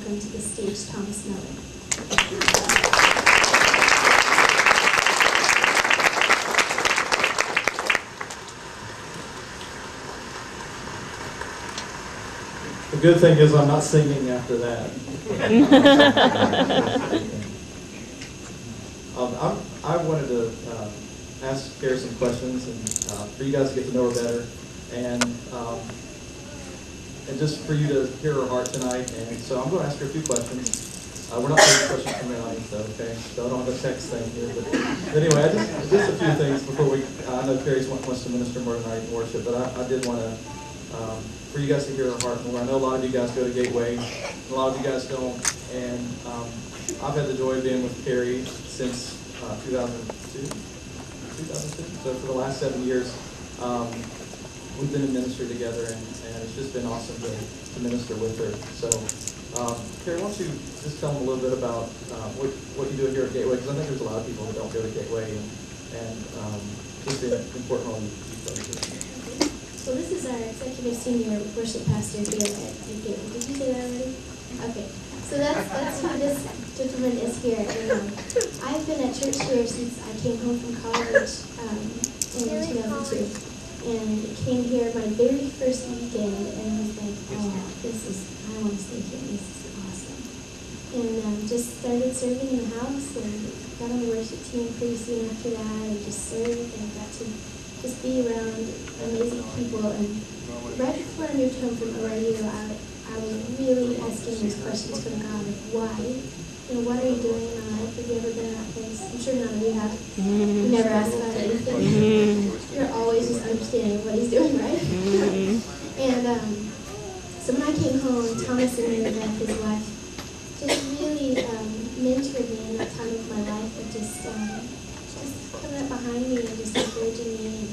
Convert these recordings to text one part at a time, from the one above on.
welcome to the stage Thomas Miller. The good thing is I'm not singing after that. I wanted to ask Kari some questions and for you guys to get to know her better, and just for you to hear her heart tonight. And so I'm going to ask her a few questions. We're not taking questions from the audience, though, okay? So I don't have a text thing here. But anyway, just a few things before we. I know Kari wants to minister more tonight in worship, but I did want to. For you guys to hear her heart more. I know a lot of you guys go to Gateway, and a lot of you guys don't. And I've had the joy of being with Kari since 2002. So for the last 7 years, we've been in ministry together, and it's just been awesome to minister with her. So, Kari, why don't you just tell them a little bit about what you do here at Gateway? Because I think there's a lot of people that don't go to Gateway, and just the important role you play here. So this is our executive senior worship pastor here at Gateway. Did you say that already? Okay. So that's who this gentleman is here. And, I've been at church here since I came home from college in 2002. And came here my very first weekend and was like, oh, I want to stay here. This is awesome. And just started serving in the house and got on the worship team pretty soon after that. And just served and got to just be around amazing people. And right before I moved home from ORU, I was really asking these questions from God, like why? You know, what are you doing in my life? Have you ever been in that place? I'm sure none of you have. You never ask about anything. You're always just understanding what he's doing, right? And so when I came home, Thomas and Mary Beth, his wife, just really mentored me in that time of my life of just coming up behind me and just encouraging me and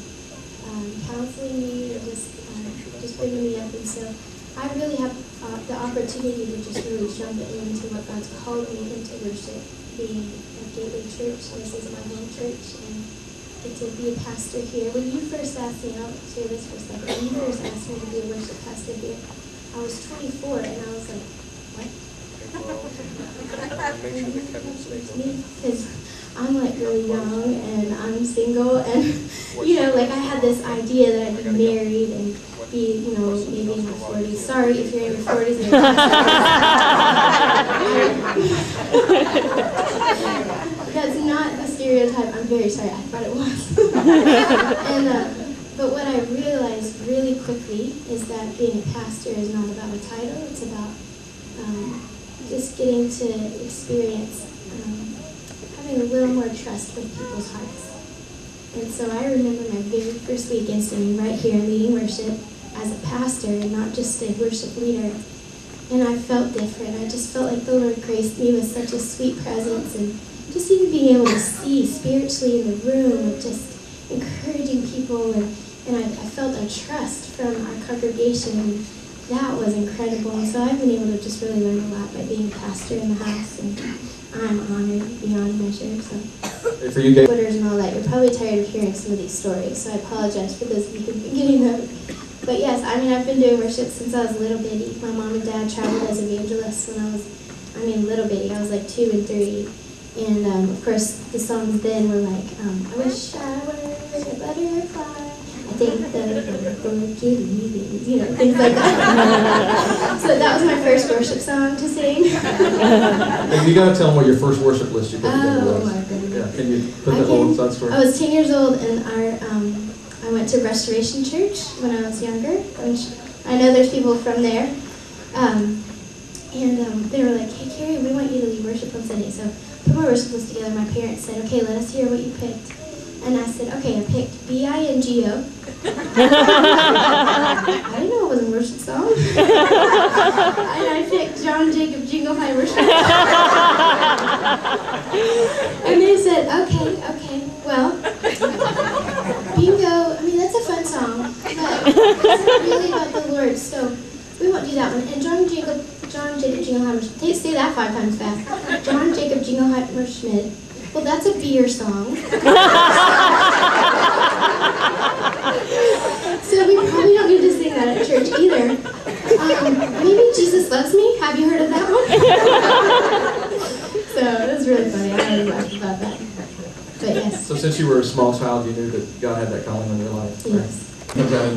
counseling me and just bringing me up. And so I really have the opportunity to just really jump into what God's called me into worship, being at Gateway Church. This is my home church, and get to be a pastor here. When you first asked me, I'll share this for a second. When you first asked me to be a worship pastor here, I was 24, and I was like, what? Make sure the Kevin stays on. Because I'm like really young, and I'm single, and you know, like I had this idea that I'd be married and be, you know, maybe in my 40s. Sorry if you're in your 40s and you're That's not the stereotype. I'm very sorry. I thought it was. But what I realized really quickly is that being a pastor is not about a title. It's about just getting to experience having a little more trust with people's hearts. And so I remember my very first weekend standing right here leading worship as a pastor and not just a worship leader. And I felt different. I just felt like the Lord graced me with such a sweet presence, and just even being able to see spiritually in the room and just encouraging people, and I felt a trust from our congregation, and that was incredible. And so I've been able to just really learn a lot by being a pastor in the house, and I'm honored beyond measure. So for you guys, Twitters and all that, you're probably tired of hearing some of these stories, so I apologize for those of you who've been getting those. But yes, I mean, I've been doing worship since I was little bitty. My mom and dad traveled as evangelists when I was, little bitty. I was like 2 and 3. And of course, the songs then were like, I wish I were a butterfly. I think the Lord gave me wings, you know, things like that. So that was my first worship song to sing. and you got to tell them what your first worship list you put together was. Oh my goodness. Yeah, can you put that whole inside story? I was 10 years old, and I went to Restoration Church when I was younger. I know there's people from there. They were like, hey, Kari, we want you to lead worship on Sunday. So put my worship list together. My parents said, okay, let us hear what you picked. And I said, okay, I picked B-I-N-G-O. I didn't know it was a worship song. And I picked John Jacob Jingle High Worship. And they said, okay, well, bingo, that's a fun song, but it's really about the Lord, so we won't do that one. And John Jacob Jingleheimer, say that 5 times fast. John Jacob Jingleheimer Schmidt. Well, that's a beer song. So we probably don't need to sing that at church either. Maybe Jesus Loves Me. Have you heard of that one? really funny. I already laughed about that. But yes. So since you were a small child, you knew that God had that calling on your life. Yes. Comes out in